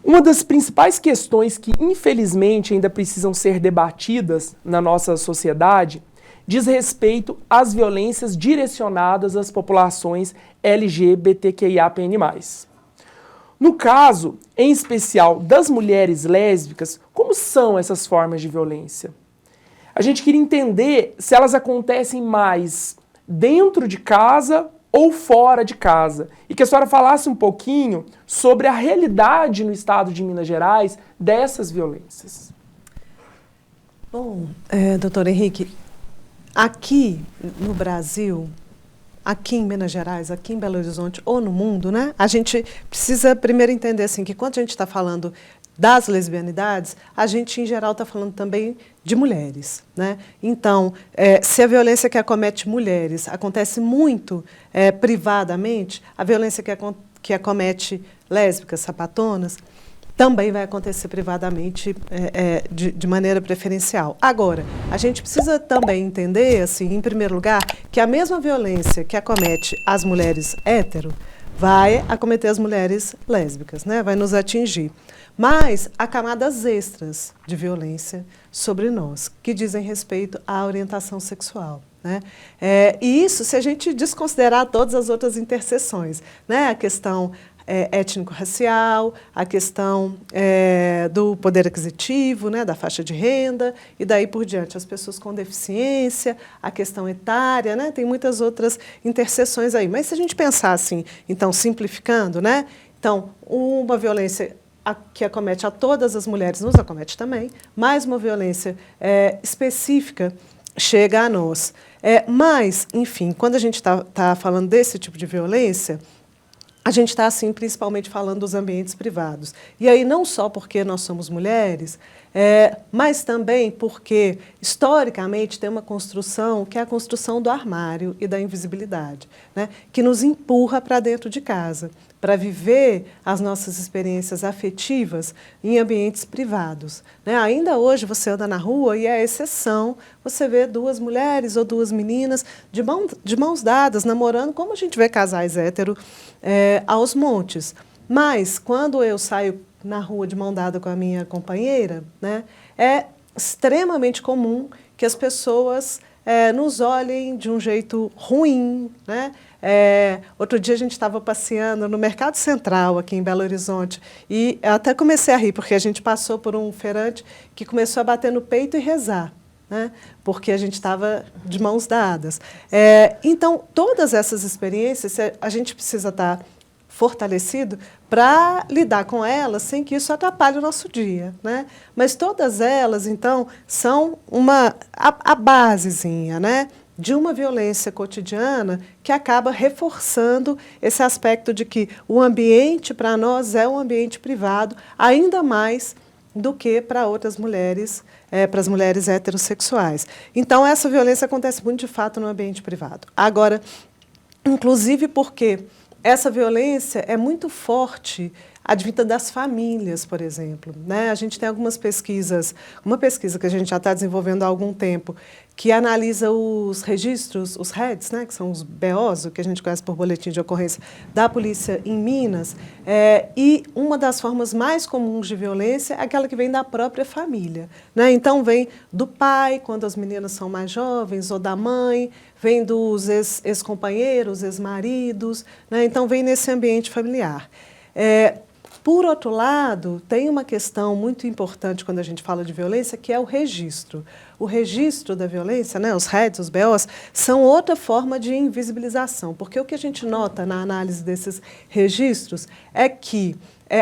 Uma das principais questões que, infelizmente, ainda precisam ser debatidas na nossa sociedade diz respeito às violências direcionadas às populações LGBTQIAPN+. No caso, em especial das mulheres lésbicas, como são essas formas de violência? A gente queria entender se elas acontecem mais dentro de casa ou fora de casa, e que a senhora falasse um pouquinho sobre a realidade no estado de Minas Gerais dessas violências. Bom, doutor Henrique, aqui no Brasil, aqui em Minas Gerais, aqui em Belo Horizonte ou no mundo, né, a gente precisa primeiro entender assim, que quando a gente está falando das lesbianidades, a gente, em geral, está falando também de mulheres, né? Então, se a violência que acomete mulheres acontece muito privadamente, a violência que acomete lésbicas, sapatonas, também vai acontecer privadamente de maneira preferencial. Agora, a gente precisa também entender, assim, em primeiro lugar, que a mesma violência que acomete as mulheres hétero vai acometer as mulheres lésbicas, né? Vai nos atingir. Mas há camadas extras de violência sobre nós, que dizem respeito à orientação sexual, né? E isso se a gente desconsiderar todas as outras interseções, né? A questão étnico-racial, a questão do poder aquisitivo, né? Da faixa de renda, e daí por diante, as pessoas com deficiência, a questão etária, né? Tem muitas outras interseções aí. Mas se a gente pensar assim, então, simplificando, né? Então, uma violência que acomete a todas as mulheres, nos acomete também, mas uma violência específica chega a nós. Mas, enfim, quando a gente está falando desse tipo de violência, a gente está, assim, principalmente falando dos ambientes privados. E aí não só porque nós somos mulheres, mas também porque, historicamente, tem uma construção que é a construção do armário e da invisibilidade, né, que nos empurra para dentro de casa, para viver as nossas experiências afetivas em ambientes privados, né? Ainda hoje você anda na rua e é exceção você vê duas mulheres ou duas meninas de mãos dadas, namorando, como a gente vê casais héteros aos montes. Mas, quando eu saio na rua de mão dada com a minha companheira, né, é extremamente comum que as pessoas nos olhem de um jeito ruim, né? Outro dia a gente estava passeando no Mercado Central, aqui em Belo Horizonte, e eu até comecei a rir, porque a gente passou por um feirante que começou a bater no peito e rezar, né? Porque a gente estava de mãos dadas. Então, todas essas experiências, a gente precisa estar fortalecido para lidar com elas sem que isso atrapalhe o nosso dia, né? Mas todas elas, então, são a basezinha, né, de uma violência cotidiana que acaba reforçando esse aspecto de que o ambiente para nós é um ambiente privado, ainda mais do que para outras mulheres, para as mulheres heterossexuais. Então, essa violência acontece muito, de fato, no ambiente privado. Agora, inclusive porque essa violência é muito forte, advinda das famílias, por exemplo, né? A gente tem algumas pesquisas, uma pesquisa que a gente já está desenvolvendo há algum tempo, que analisa os registros, os REDs, né, que são os BOs, que a gente conhece por boletim de ocorrência, da polícia em Minas, e uma das formas mais comuns de violência é aquela que vem da própria família, né? Então, vem do pai, quando as meninas são mais jovens, ou da mãe, vem dos ex-companheiros, ex-maridos, né? Então, vem nesse ambiente familiar. Por outro lado, tem uma questão muito importante quando a gente fala de violência, que é o registro. O registro da violência, né, os REDs, os BOs, são outra forma de invisibilização, porque o que a gente nota na análise desses registros é que,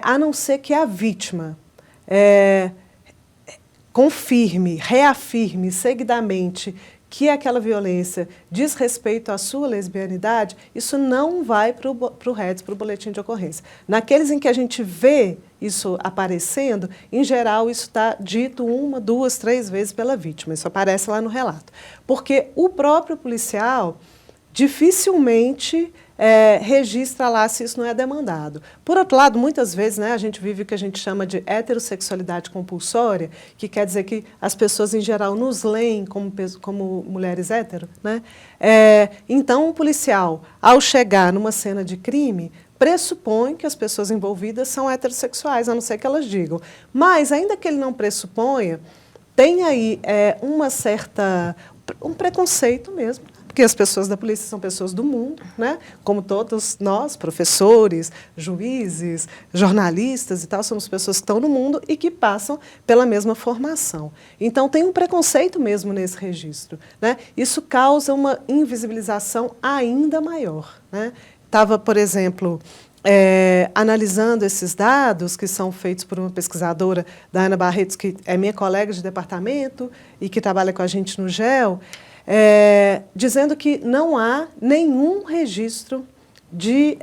a não ser que a vítima confirme, reafirme seguidamente que aquela violência diz respeito à sua lesbianidade, isso não vai para o REDS, para o boletim de ocorrência. Naqueles em que a gente vê isso aparecendo, em geral, isso está dito 1, 2, 3 vezes pela vítima. Isso aparece lá no relato. Porque o próprio policial dificilmente registra lá se isso não é demandado. Por outro lado, muitas vezes, né, a gente vive o que a gente chama de heterossexualidade compulsória, que quer dizer que as pessoas, em geral, nos leem como mulheres hétero. Né? Então, um policial, ao chegar numa cena de crime, pressupõe que as pessoas envolvidas são heterossexuais, a não ser que elas digam. Mas, ainda que ele não pressuponha, tem aí um preconceito mesmo, porque as pessoas da polícia são pessoas do mundo, né? Como todos nós, professores, juízes, jornalistas e tal, somos pessoas que estão no mundo e que passam pela mesma formação. Então, tem um preconceito mesmo nesse registro. Né? Isso causa uma invisibilização ainda maior. Né? Estava, por exemplo, analisando esses dados que são feitos por uma pesquisadora, da Ana Barretos, que é minha colega de departamento e que trabalha com a gente no GEL, dizendo que não há nenhum registro de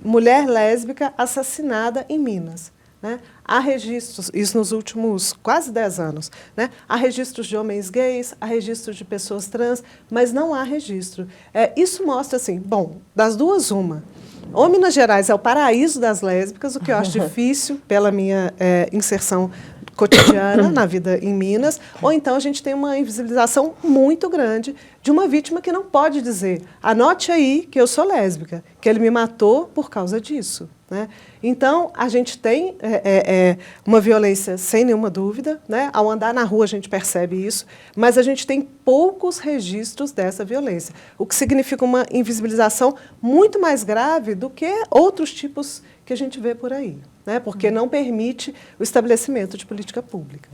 mulher lésbica assassinada em Minas. Né? Há registros, isso nos últimos quase 10 anos, né? Há registros de homens gays, há registros de pessoas trans, mas não há registro. Isso mostra, assim, bom, das duas, uma. Ou Minas Gerais é o paraíso das lésbicas, o que eu acho difícil pela minha inserção cotidiana na vida em Minas, ou então a gente tem uma invisibilização muito grande de uma vítima que não pode dizer, anote aí que eu sou lésbica, que ele me matou por causa disso. Né? Então, a gente tem uma violência sem nenhuma dúvida, né? Ao andar na rua a gente percebe isso, mas a gente tem poucos registros dessa violência, o que significa uma invisibilização muito mais grave do que outros tipos que a gente vê por aí, né? Porque não permite o estabelecimento de política pública.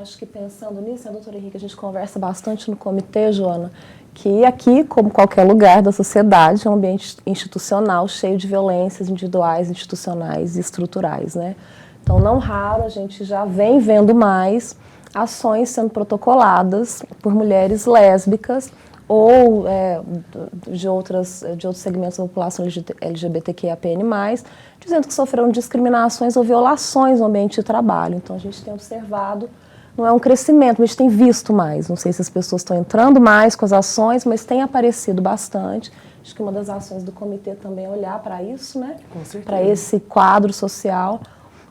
Acho que pensando nisso, a doutora Henrique, a gente conversa bastante no comitê, Joana, que aqui, como qualquer lugar da sociedade, é um ambiente institucional cheio de violências individuais, institucionais e estruturais. Né? Então, não raro, a gente já vem vendo mais ações sendo protocoladas por mulheres lésbicas ou de outros segmentos da população LGBTQIAPN+, dizendo que sofreram discriminações ou violações no ambiente de trabalho. Então, a gente tem observado, não é um crescimento, mas a gente tem visto mais. Não sei se as pessoas estão entrando mais com as ações, mas tem aparecido bastante. Acho que uma das ações do comitê também é olhar para isso, né? Para esse quadro social.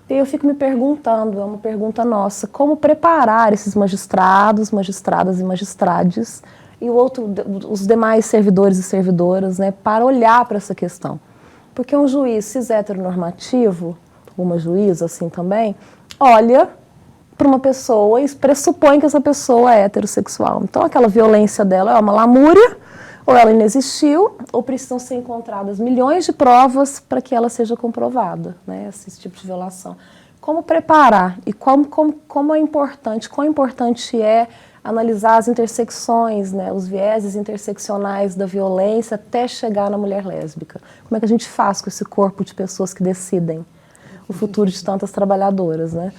E eu fico me perguntando, é uma pergunta nossa, como preparar esses magistrados, magistradas e magistrades e os demais servidores e servidoras, né, para olhar para essa questão. Porque um juiz cis heteronormativo, uma juíza assim também, olha para uma pessoa e pressupõe que essa pessoa é heterossexual. Então, aquela violência dela é uma lamúria, ou ela inexistiu, ou precisam ser encontradas milhões de provas para que ela seja comprovada, né, esse tipo de violação. Como preparar e como é importante, quão importante é analisar as intersecções, né, os vieses interseccionais da violência até chegar na mulher lésbica. Como é que a gente faz com esse corpo de pessoas que decidem o futuro de tantas trabalhadoras, né?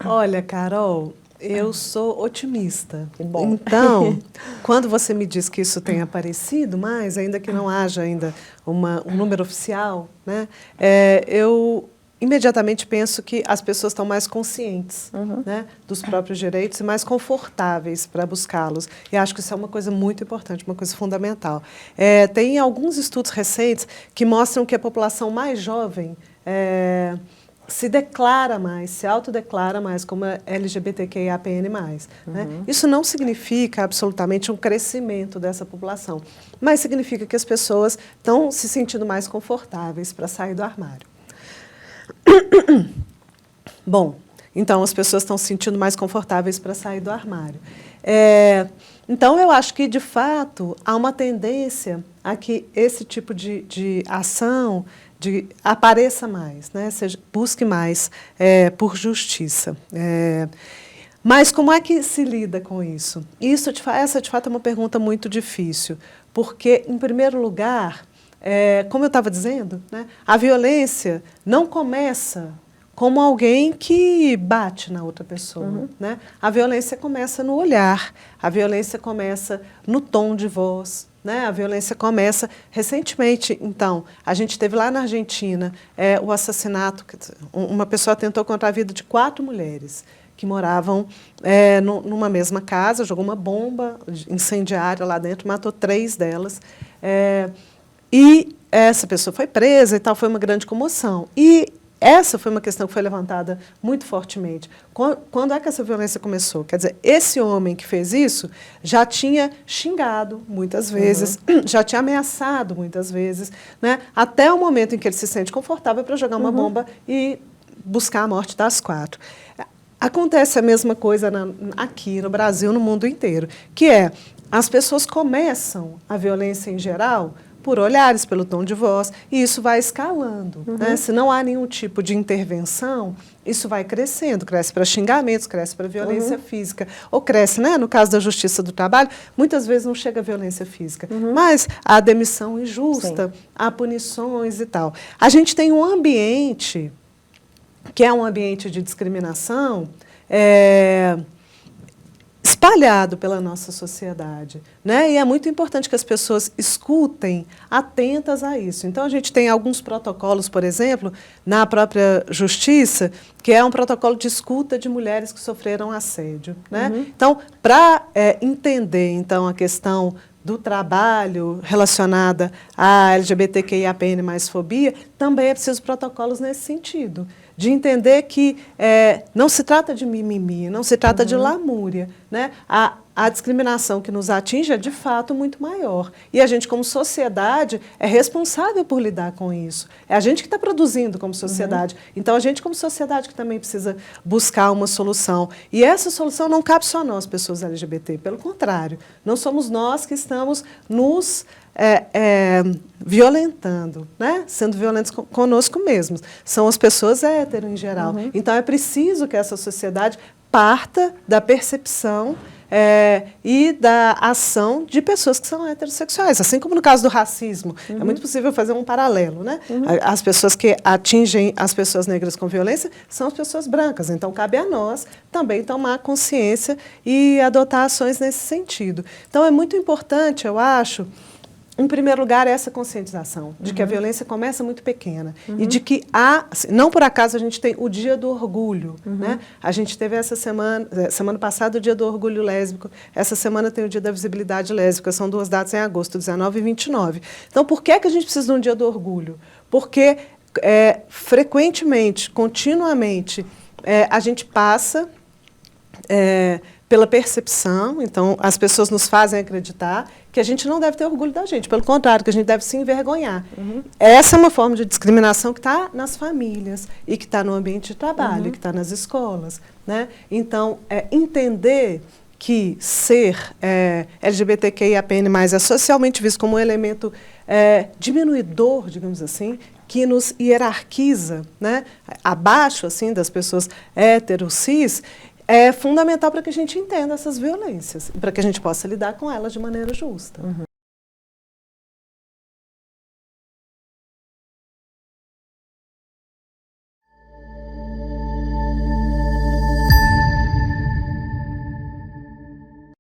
Olha, Carol, eu sou otimista. Que bom. Então, quando você me diz que isso tem aparecido mais, ainda que não haja ainda um número oficial, né, eu imediatamente penso que as pessoas estão mais conscientes, né, dos próprios direitos e mais confortáveis para buscá-los. E acho que isso é uma coisa muito importante, uma coisa fundamental. Tem alguns estudos recentes que mostram que a população mais jovem se declara mais, se autodeclara mais como LGBTQIAPN+. Né? Isso não significa absolutamente um crescimento dessa população, mas significa que as pessoas estão se sentindo mais confortáveis para sair do armário. Bom, então as pessoas estão se sentindo mais confortáveis para sair do armário. Então, eu acho que, de fato, há uma tendência a que esse tipo de ação apareça mais, né? Busque mais por justiça. Mas como é que se lida com isso? Essa, de fato, é uma pergunta muito difícil, porque, em primeiro lugar, como eu estava dizendo, né, a violência não começa como alguém que bate na outra pessoa. Né? A violência começa no olhar, a violência começa no tom de voz, né? A violência começa recentemente. Então, a gente teve lá na Argentina o assassinato, uma pessoa tentou contra a vida de 4 mulheres, que moravam numa mesma casa, jogou uma bomba incendiária lá dentro, matou 3 delas. E essa pessoa foi presa e tal, foi uma grande comoção. E essa foi uma questão que foi levantada muito fortemente. Quando é que essa violência começou? Quer dizer, esse homem que fez isso já tinha xingado muitas vezes, já tinha ameaçado muitas vezes, né? Até o momento em que ele se sente confortável para jogar uma bomba e buscar a morte das 4. Acontece a mesma coisa aqui no Brasil, no mundo inteiro, que é, as pessoas começam a violência em geral por olhares, pelo tom de voz, e isso vai escalando. Né? Se não há nenhum tipo de intervenção, isso vai crescendo, cresce para xingamentos, cresce para violência física, ou cresce, né? No caso da Justiça do Trabalho, muitas vezes não chega a violência física, mas há demissão injusta, há punições e tal. A gente tem um ambiente, que é um ambiente de discriminação, espalhado pela nossa sociedade, né? E é muito importante que as pessoas escutem, atentas a isso. Então, a gente tem alguns protocolos, por exemplo, na própria Justiça, que é um protocolo de escuta de mulheres que sofreram assédio, né? Então, para entender então, a questão do trabalho relacionada à LGBTQIAPN+, fobia, também é preciso protocolos nesse sentido, de entender que não se trata de mimimi, não se trata de lamúria, né? A discriminação que nos atinge é, de fato, muito maior. E a gente, como sociedade, é responsável por lidar com isso. É a gente que está produzindo como sociedade. Então, a gente, como sociedade, que também precisa buscar uma solução. E essa solução não cabe só a nós, pessoas LGBT. Pelo contrário, não somos nós que estamos nos violentando, né? Sendo violentos conosco mesmos. São as pessoas hétero, em geral. Então, é preciso que essa sociedade parta da percepção e da ação de pessoas que são heterossexuais. Assim como no caso do racismo, é muito possível fazer um paralelo, né? As pessoas que atingem as pessoas negras com violência são as pessoas brancas. Então, cabe a nós também tomar consciência e adotar ações nesse sentido. Então, é muito importante, eu acho, em primeiro lugar, essa conscientização de que a violência começa muito pequena e de que não por acaso a gente tem o Dia do Orgulho, né? A gente teve essa semana passada o Dia do Orgulho Lésbico, essa semana tem o Dia da Visibilidade Lésbica, são 2 datas em agosto, 19 e 29. Então, por que a gente precisa de um Dia do Orgulho? Porque frequentemente, continuamente, a gente passa pela percepção, então as pessoas nos fazem acreditar que a gente não deve ter orgulho da gente, pelo contrário, que a gente deve se envergonhar. Essa é uma forma de discriminação que está nas famílias e que está no ambiente de trabalho, que está nas escolas, né? Então, entender que ser LGBTQIAPN+, é socialmente visto como um elemento diminuidor, digamos assim, que nos hierarquiza, né? Abaixo assim, das pessoas hétero, cis, é fundamental para que a gente entenda essas violências e para que a gente possa lidar com elas de maneira justa.